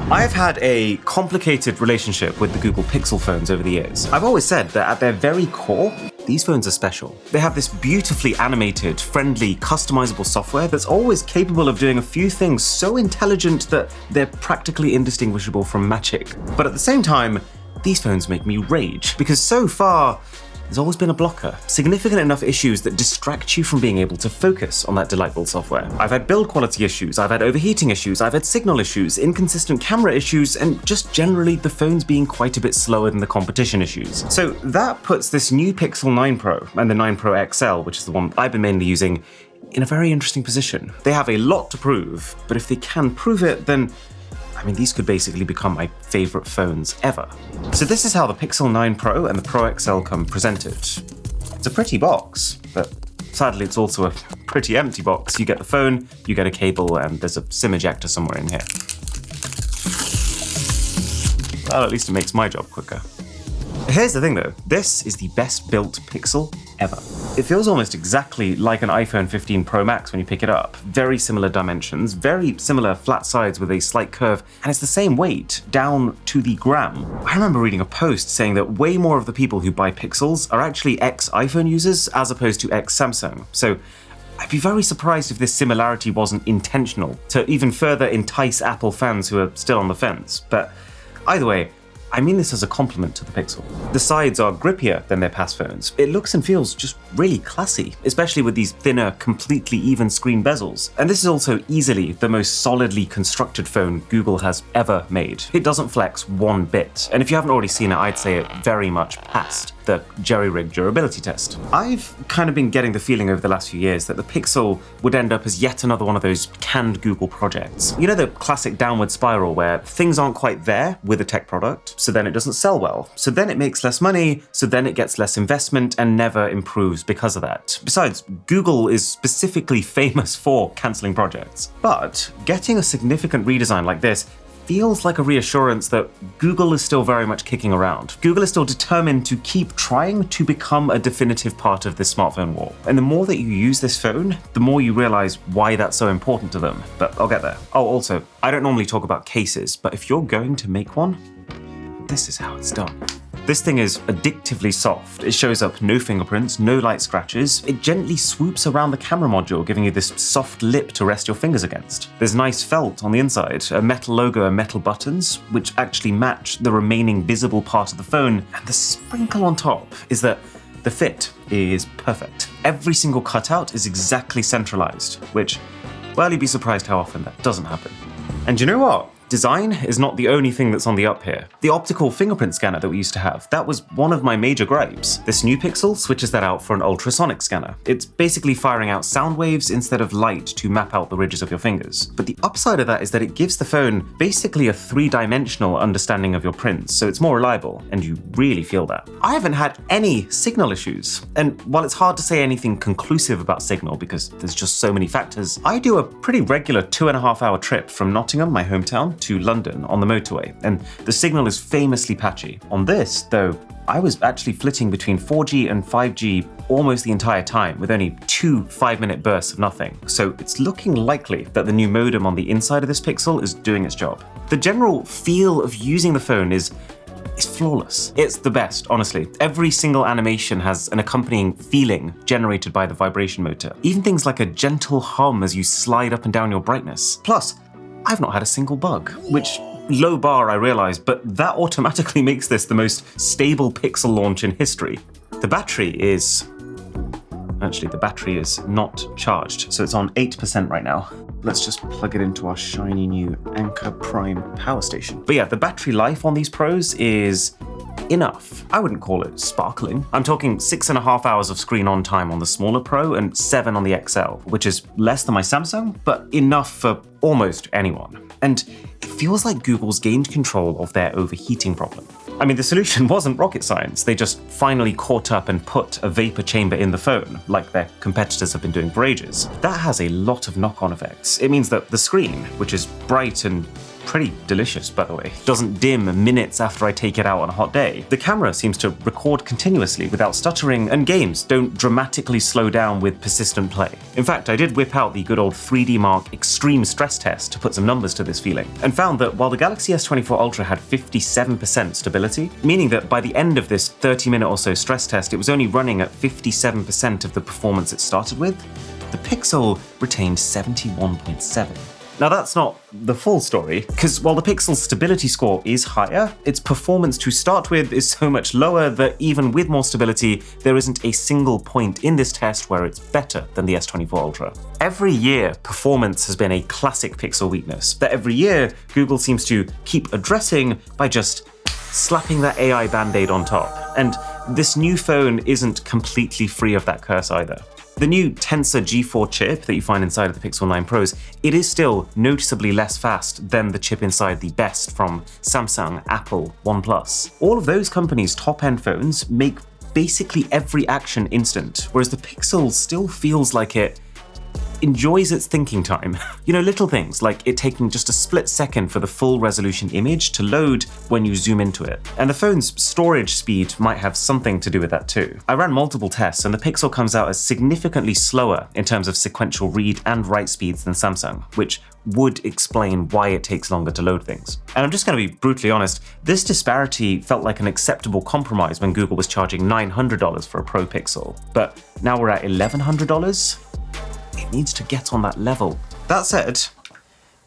I've had a complicated relationship with the Google Pixel phones over the years. I've always said that at their very core, these phones are special. They have this beautifully animated, friendly, customizable software that's always capable of doing a few things so intelligent that they're practically indistinguishable from magic. But at the same time, these phones make me rage, because so far, there's always been a blocker. Significant enough issues that distract you from being able to focus on that delightful software. I've had build quality issues, I've had overheating issues, I've had signal issues, inconsistent camera issues, and just generally the phones being quite a bit slower than the competition issues. So that puts this new Pixel 9 Pro and the 9 Pro XL, which is the one I've been mainly using, in a very interesting position. They have a lot to prove, but if they can prove it, then these could basically become my favorite phones ever. So this is how the Pixel 9 Pro and the Pro XL come presented. It's a pretty box, but sadly it's also a pretty empty box. You get the phone, you get a cable, and there's a SIM ejector somewhere in here. Well, at least it makes my job quicker. Here's the thing though, this is the best built Pixel ever. It feels almost exactly like an iPhone 15 Pro Max when you pick it up. Very similar dimensions, very similar flat sides with a slight curve, and it's the same weight, down to the gram. I remember reading a post saying that way more of the people who buy Pixels are actually ex-iPhone users as opposed to ex-Samsung. So I'd be very surprised if this similarity wasn't intentional to even further entice Apple fans who are still on the fence. But either way, I mean this as a compliment to the Pixel. The sides are grippier than their past phones. It looks and feels just really classy, especially with these thinner, completely even screen bezels. And this is also easily the most solidly constructed phone Google has ever made. It doesn't flex one bit. And if you haven't already seen it, I'd say it very much passed the jerry-rigged durability test. I've kind of been getting the feeling over the last few years that the Pixel would end up as yet another one of those canned Google projects. You know the classic downward spiral where things aren't quite there with a tech product, so then it doesn't sell well, so then it makes less money, so then it gets less investment and never improves because of that. Besides, Google is specifically famous for cancelling projects. But getting a significant redesign like this feels like a reassurance that Google is still very much kicking around. Google is still determined to keep trying to become a definitive part of this smartphone war. And the more that you use this phone, the more you realize why that's so important to them. But I'll get there. Oh, also, I don't normally talk about cases, but if you're going to make one, this is how it's done. This thing is addictively soft. It shows up no fingerprints, no light scratches. It gently swoops around the camera module, giving you this soft lip to rest your fingers against. There's nice felt on the inside, a metal logo and metal buttons, which actually match the remaining visible part of the phone. And the sprinkle on top is that the fit is perfect. Every single cutout is exactly centralized, which, well, you'd be surprised how often that doesn't happen. And you know what? Design is not the only thing that's on the up here. The optical fingerprint scanner that we used to have, that was one of my major gripes. This new Pixel switches that out for an ultrasonic scanner. It's basically firing out sound waves instead of light to map out the ridges of your fingers. But the upside of that is that it gives the phone basically a three-dimensional understanding of your prints, so it's more reliable, and you really feel that. I haven't had any signal issues, and while it's hard to say anything conclusive about signal because there's just so many factors, I do a pretty regular 2.5-hour trip from Nottingham, my hometown, to London on the motorway, and the signal is famously patchy. On this, though, I was actually flitting between 4G and 5G almost the entire time, with only 2 5-minute bursts of nothing. So it's looking likely that the new modem on the inside of this Pixel is doing its job. The general feel of using the phone is flawless. It's the best, honestly. Every single animation has an accompanying feeling generated by the vibration motor. Even things like a gentle hum as you slide up and down your brightness. Plus, I've not had a single bug, which, low bar I realize, but that automatically makes this the most stable Pixel launch in history. The battery is not charged, so it's on 8% right now. Let's just plug it into our shiny new Anker Prime power station. But yeah, the battery life on these Pros is enough. I wouldn't call it sparkling. I'm talking 6.5 hours of screen on time on the smaller Pro and 7 on the XL, which is less than my Samsung, but enough for almost anyone. And it feels like Google's gained control of their overheating problem. I mean, the solution wasn't rocket science. They just finally caught up and put a vapor chamber in the phone, like their competitors have been doing for ages. That has a lot of knock-on effects. It means that the screen, which is bright and pretty delicious, by the way. Doesn't dim minutes after I take it out on a hot day. The camera seems to record continuously without stuttering, and games don't dramatically slow down with persistent play. In fact, I did whip out the good old 3D Mark extreme stress test to put some numbers to this feeling, and found that while the Galaxy S24 Ultra had 57% stability, meaning that by the end of this 30-minute or so stress test, it was only running at 57% of the performance it started with, the Pixel retained 71.7. Now that's not the full story, because while the Pixel's stability score is higher, its performance to start with is so much lower that even with more stability, there isn't a single point in this test where it's better than the S24 Ultra. Every year, performance has been a classic Pixel weakness that every year Google seems to keep addressing by just slapping that AI band-aid on top. And this new phone isn't completely free of that curse either. The new Tensor G4 chip that you find inside of the Pixel 9 Pros, it is still noticeably less fast than the chip inside the best from Samsung, Apple, OnePlus. All of those companies' top-end phones make basically every action instant, whereas the Pixel still feels like it enjoys its thinking time. You know, little things like it taking just a split second for the full resolution image to load when you zoom into it. And the phone's storage speed might have something to do with that too. I ran multiple tests and the Pixel comes out as significantly slower in terms of sequential read and write speeds than Samsung, which would explain why it takes longer to load things. And I'm just going to be brutally honest, this disparity felt like an acceptable compromise when Google was charging $900 for a Pro Pixel. But now we're at $1,100? It needs to get on that level. That said,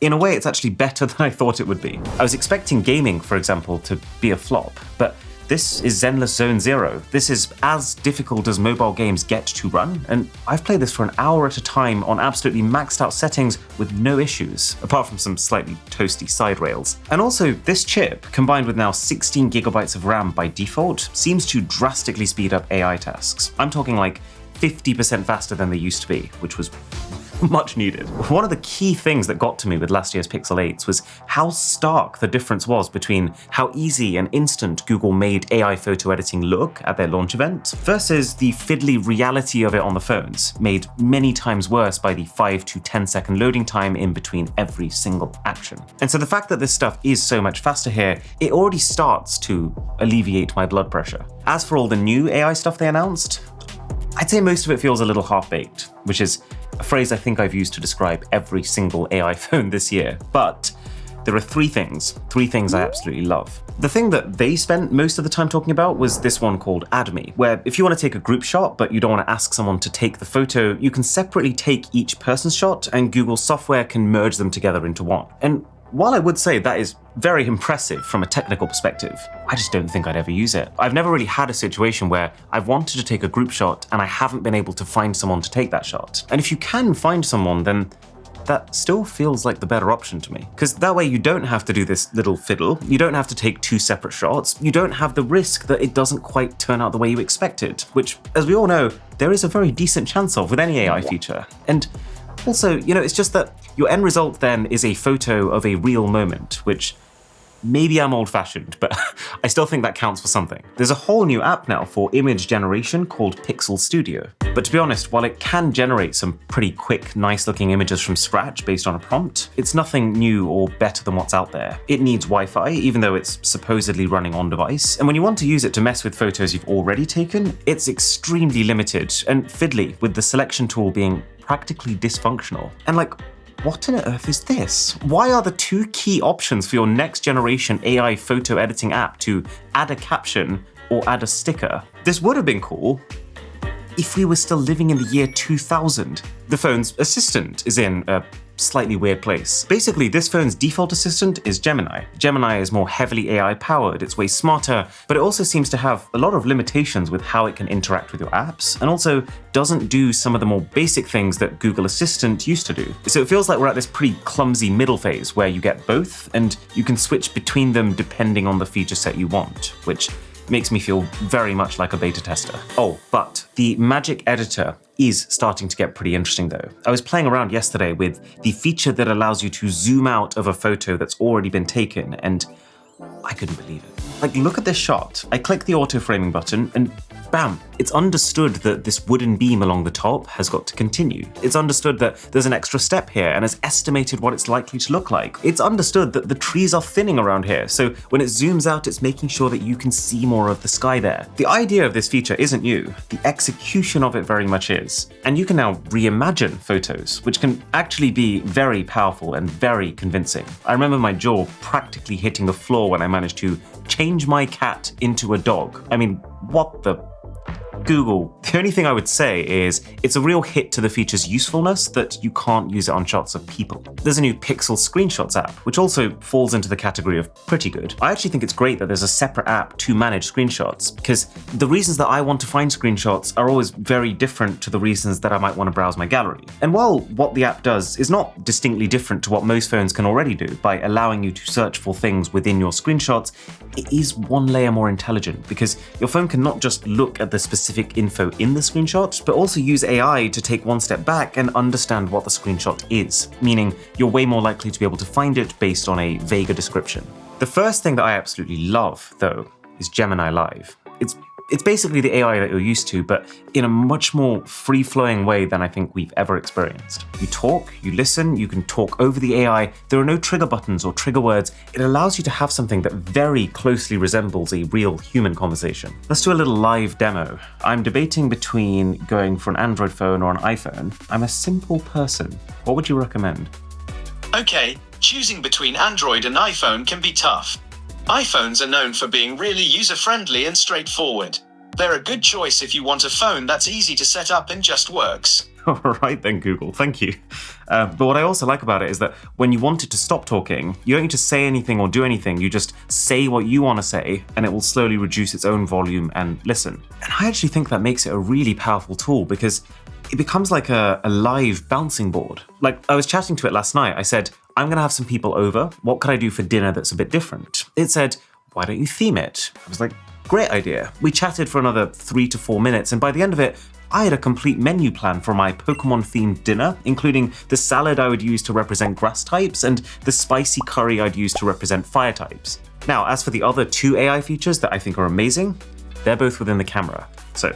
in a way it's actually better than I thought it would be. I was expecting gaming, for example, to be a flop, but this is Zenless Zone Zero. This is as difficult as mobile games get to run, and I've played this for an hour at a time on absolutely maxed out settings with no issues, apart from some slightly toasty side rails. And also, this chip, combined with now 16 gigabytes of RAM by default, seems to drastically speed up AI tasks. I'm talking like 50% faster than they used to be, which was much needed. One of the key things that got to me with last year's Pixel 8s was how stark the difference was between how easy and instant Google made AI photo editing look at their launch event versus the fiddly reality of it on the phones, made many times worse by the 5 to 10 second loading time in between every single action. And so the fact that this stuff is so much faster here, it already starts to alleviate my blood pressure. As for all the new AI stuff they announced, I'd say most of it feels a little half-baked, which is a phrase I think I've used to describe every single AI phone this year. But there are three things I absolutely love. The thing that they spent most of the time talking about was this one called Add Me, where if you want to take a group shot, but you don't want to ask someone to take the photo, you can separately take each person's shot and Google software can merge them together into one. And while I would say that is very impressive from a technical perspective, I just don't think I'd ever use it. I've never really had a situation where I've wanted to take a group shot and I haven't been able to find someone to take that shot. And if you can find someone, then that still feels like the better option to me. Because that way you don't have to do this little fiddle, you don't have to take two separate shots, you don't have the risk that it doesn't quite turn out the way you expected, which, as we all know, there is a very decent chance of with any AI feature. And also, you know, it's just that your end result then is a photo of a real moment, which maybe I'm old-fashioned, but I still think that counts for something. There's a whole new app now for image generation called Pixel Studio. But to be honest, while it can generate some pretty quick, nice-looking images from scratch based on a prompt, it's nothing new or better than what's out there. It needs Wi-Fi, even though it's supposedly running on-device. And when you want to use it to mess with photos you've already taken, it's extremely limited and fiddly, with the selection tool being practically dysfunctional. And like, what on earth is this? Why are the two key options for your next generation AI photo editing app to add a caption or add a sticker? This would have been cool if we were still living in the year 2000. The phone's assistant is in a slightly weird place. Basically, this phone's default assistant is Gemini. Gemini is more heavily AI powered, it's way smarter, but it also seems to have a lot of limitations with how it can interact with your apps, and also doesn't do some of the more basic things that Google Assistant used to do. So it feels like we're at this pretty clumsy middle phase where you get both, and you can switch between them depending on the feature set you want, which makes me feel very much like a beta tester. Oh, but the Magic Editor is starting to get pretty interesting though. I was playing around yesterday with the feature that allows you to zoom out of a photo that's already been taken, and I couldn't believe it. Like, look at this shot. I click the auto framing button, and bam, it's understood that this wooden beam along the top has got to continue. It's understood that there's an extra step here and has estimated what it's likely to look like. It's understood that the trees are thinning around here, so when it zooms out, it's making sure that you can see more of the sky there. The idea of this feature isn't new. The execution of it very much is. And you can now reimagine photos, which can actually be very powerful and very convincing. I remember my jaw practically hitting the floor when I managed to change my cat into a dog. I mean, what the? Google. The only thing I would say is it's a real hit to the feature's usefulness that you can't use it on shots of people. There's a new Pixel Screenshots app, which also falls into the category of pretty good. I actually think it's great that there's a separate app to manage screenshots, because the reasons that I want to find screenshots are always very different to the reasons that I might want to browse my gallery. And while what the app does is not distinctly different to what most phones can already do by allowing you to search for things within your screenshots, it is one layer more intelligent, because your phone can not just look at the specific info in the screenshot, but also use AI to take one step back and understand what the screenshot is, meaning you're way more likely to be able to find it based on a vaguer description. The first thing that I absolutely love, though, is Gemini Live. It's basically the AI that you're used to, but in a much more free-flowing way than I think we've ever experienced. You talk, you listen, you can talk over the AI, there are no trigger buttons or trigger words. It allows you to have something that very closely resembles a real human conversation. Let's do a little live demo. I'm debating between going for an Android phone or an iPhone. I'm a simple person. What would you recommend? Okay, choosing between Android and iPhone can be tough. iPhones are known for being really user-friendly and straightforward. They're a good choice if you want a phone that's easy to set up and just works. All right then, Google, thank you. But what I also like about it is that when you want it to stop talking, you don't need to say anything or do anything. You just say what you want to say, and it will slowly reduce its own volume and listen. And I actually think that makes it a really powerful tool, because it becomes like a live bouncing board. Like, I was chatting to it last night. I said, I'm going to have some people over. What could I do for dinner that's a bit different? It said, why don't you theme it? I was like, great idea. We chatted for another 3 to 4 minutes, and by the end of it, I had a complete menu plan for my Pokemon-themed dinner, including the salad I would use to represent grass types and the spicy curry I'd use to represent fire types. Now, as for the other 2 AI features that I think are amazing, they're both within the camera. So,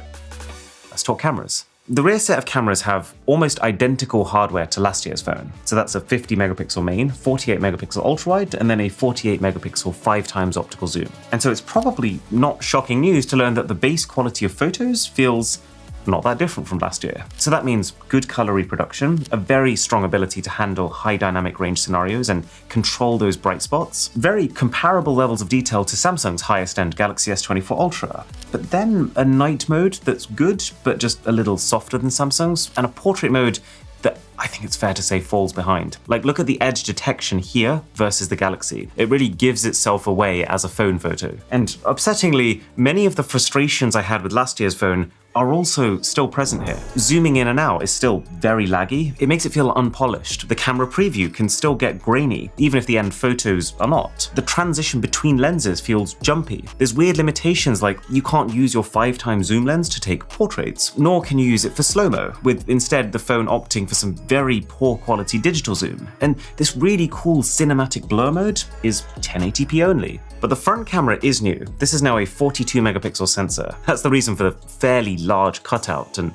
let's talk cameras. The rear set of cameras have almost identical hardware to last year's phone. So that's a 50 megapixel main, 48 megapixel ultrawide, and then a 48 megapixel 5x optical zoom. And so it's probably not shocking news to learn that the base quality of photos feels not that different from last year. So that means good color reproduction, a very strong ability to handle high dynamic range scenarios and control those bright spots, very comparable levels of detail to Samsung's highest end Galaxy S24 Ultra, but then a night mode that's good, but just a little softer than Samsung's, and a portrait mode that I think it's fair to say falls behind. Like, look at the edge detection here versus the Galaxy. It really gives itself away as a phone photo. And upsettingly, many of the frustrations I had with last year's phone are also still present here. Zooming in and out is still very laggy. It makes it feel unpolished. The camera preview can still get grainy, even if the end photos are not. The transition between lenses feels jumpy. There's weird limitations, like you can't use your 5x zoom lens to take portraits, nor can you use it for slow-mo, with instead the phone opting for some very poor quality digital zoom. And this really cool cinematic blur mode is 1080p only. But the front camera is new. This is now a 42 megapixel sensor. That's the reason for the fairly large cutout, and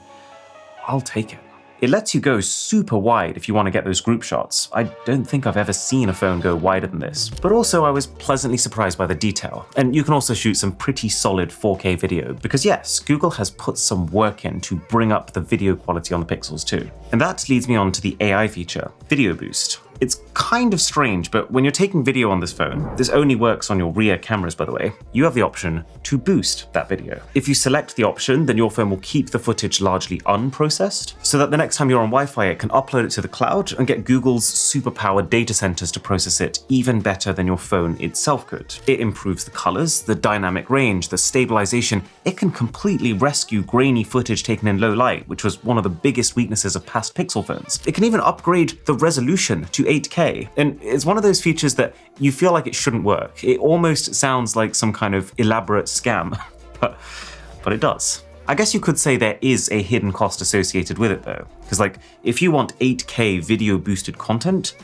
I'll take it. It lets you go super wide if you want to get those group shots. I don't think I've ever seen a phone go wider than this. But also I was pleasantly surprised by the detail. And you can also shoot some pretty solid 4K video, because yes, Google has put some work in to bring up the video quality on the Pixels too. And that leads me on to the AI feature, Video Boost. It's kind of strange, but when you're taking video on this phone, this only works on your rear cameras, by the way, you have the option to boost that video. If you select the option, then your phone will keep the footage largely unprocessed, so that the next time you're on Wi-Fi, it can upload it to the cloud and get Google's superpowered data centers to process it even better than your phone itself could. It improves the colors, the dynamic range, the stabilization. It can completely rescue grainy footage taken in low light, which was one of the biggest weaknesses of past Pixel phones. It can even upgrade the resolution to 8K, and it's one of those features that you feel like it shouldn't work. It almost sounds like some kind of elaborate scam, but it does. I guess you could say there is a hidden cost associated with it though, because like if you want 8K video boosted content,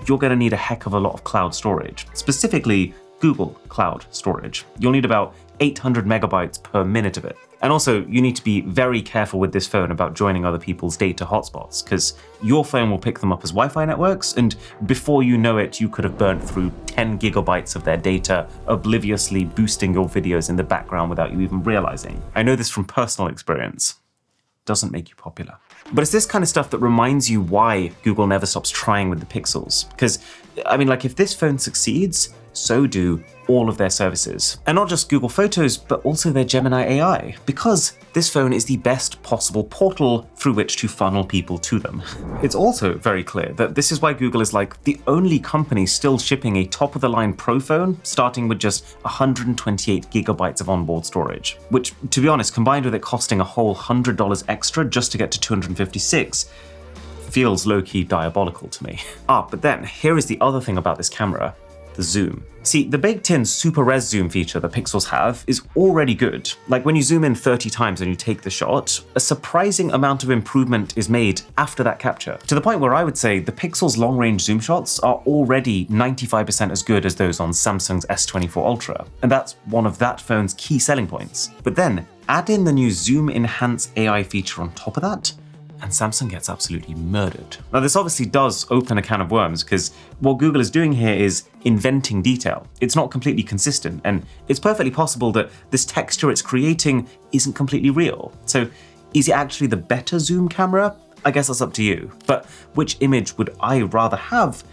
you're going to need a heck of a lot of cloud storage, specifically Google Cloud storage. You'll need about 800 megabytes per minute of it. And also, you need to be very careful with this phone about joining other people's data hotspots, because your phone will pick them up as Wi-Fi networks, and before you know it, you could have burnt through 10 gigabytes of their data, obliviously boosting your videos in the background without you even realizing. I know this from personal experience. Doesn't make you popular. But it's this kind of stuff that reminds you why Google never stops trying with the Pixels. Because, I mean, like, if this phone succeeds, so do all of their services. And not just Google Photos, but also their Gemini AI, because this phone is the best possible portal through which to funnel people to them. It's also very clear that this is why Google is like the only company still shipping a top-of-the-line Pro phone, starting with just 128 gigabytes of onboard storage, which, to be honest, combined with it costing a whole $100 extra just to get to 256, feels low-key diabolical to me. But then, here is the other thing about this camera. The zoom. See, the baked-in super res zoom feature that Pixels have is already good. Like when you zoom in 30 times and you take the shot, a surprising amount of improvement is made after that capture, to the point where I would say the Pixels long-range zoom shots are already 95% as good as those on Samsung's S24 Ultra, and that's one of that phone's key selling points. But then, add in the new Zoom Enhance AI feature on top of that, and Samsung gets absolutely murdered. Now, this obviously does open a can of worms, because what Google is doing here is inventing detail. It's not completely consistent, and it's perfectly possible that this texture it's creating isn't completely real. So is it actually the better zoom camera? I guess that's up to you. But which image would I rather have?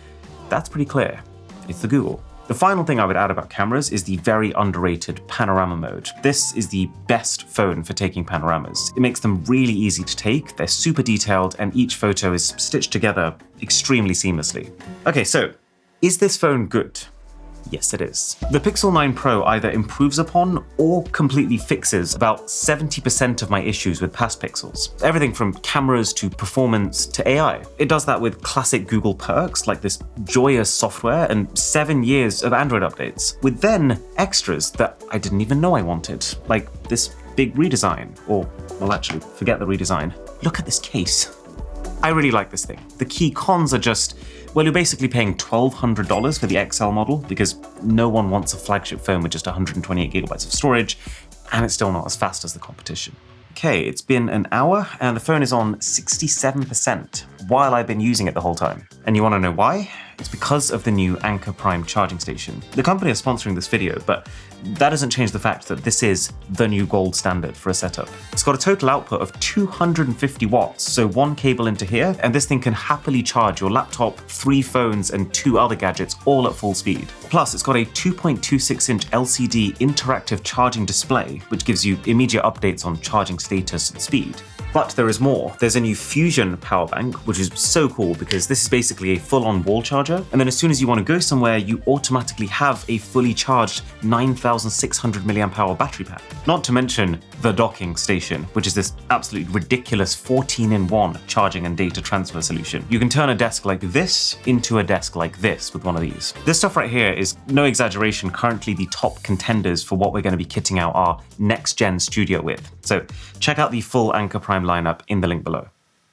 That's pretty clear. It's the Google. The final thing I would add about cameras is the very underrated panorama mode. This is the best phone for taking panoramas. It makes them really easy to take, they're super detailed, and each photo is stitched together extremely seamlessly. Okay, so is this phone good? Yes, it is. The Pixel 9 Pro either improves upon or completely fixes about 70% of my issues with past Pixels. Everything from cameras to performance to AI. It does that with classic Google perks like this joyous software and 7 years of Android updates, with then extras that I didn't even know I wanted, like this big redesign, or, well, actually, forget the redesign. Look at this case. I really like this thing. The key cons are just, well, you're basically paying $1,200 for the XL model because no one wants a flagship phone with just 128 gigabytes of storage, and it's still not as fast as the competition. Okay, it's been an hour and the phone is on 67% while I've been using it the whole time. And you want to know why? It's because of the new Anker Prime charging station. The company is sponsoring this video, but that doesn't change the fact that this is the new gold standard for a setup. It's got a total output of 250 watts, so one cable into here, and this thing can happily charge your laptop, 3 phones, and 2 other gadgets all at full speed. Plus, it's got a 2.26-inch LCD interactive charging display, which gives you immediate updates on charging status and speed. But there is more. There's a new Fusion power bank, which is so cool because this is basically a full-on wall charger. And then as soon as you want to go somewhere, you automatically have a fully charged 9,600 milliamp hour battery pack. Not to mention the docking station, which is this absolutely ridiculous 14-in-1 charging and data transfer solution. You can turn a desk like this into a desk like this with one of these. This stuff right here is, no exaggeration, currently the top contenders for what we're going to be kitting out our next-gen studio with. So check out the full Anker Prime lineup in the link below.